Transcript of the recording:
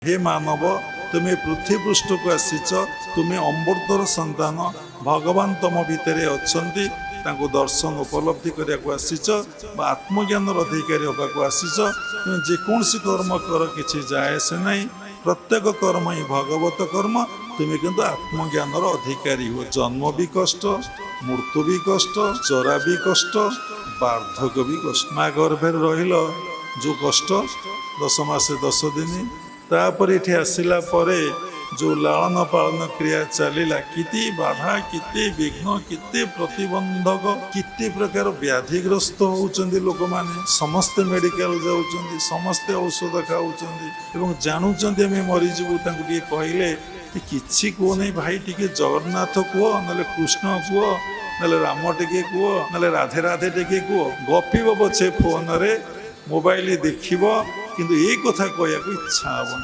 हे मानव तुम्हें पृथ्वी पृष्ठ को आसीच तुम्हें अमृतर संतान भगवान तुम भितर अच्छी दर्शन उपलब्धि करने को आसीच आत्मज्ञान अधिकारी होगा आसीच तुम जेकोसी कर्म कर कि जाए से नहीं प्रत्येक कर्म ही भगवत कर्म तुम्हें किंतु आत्मज्ञान अधिकारी हो। जन्म भी कष्ट, मृत्यु भी कष्ट, चरा भी कष्ट, वार्धक्य भी कष्ट। माँ गर्भे रहिल जो कष्ट 10 मास 10 दिन तापर ये आसला जो लालन पालन क्रिया चलला किति बाधा किति विघ्न किति प्रतिबंधक किति प्रकार व्याधिग्रस्त होउचंदी लोक माने समस्ते मेडिकल जाउचंदी समस्ते औषध खाउचंदी जानूचंदी आम मरीजु कहले किसी कह नहीं भाई टिके जगन्नाथ कह ना कृष्ण कह ना राम टिके कह ना राधे राधे टिके कह गपिब पछे फोन रे मोबाइल देखिब किंतु ये कथा कहया इच्छा हेबनी।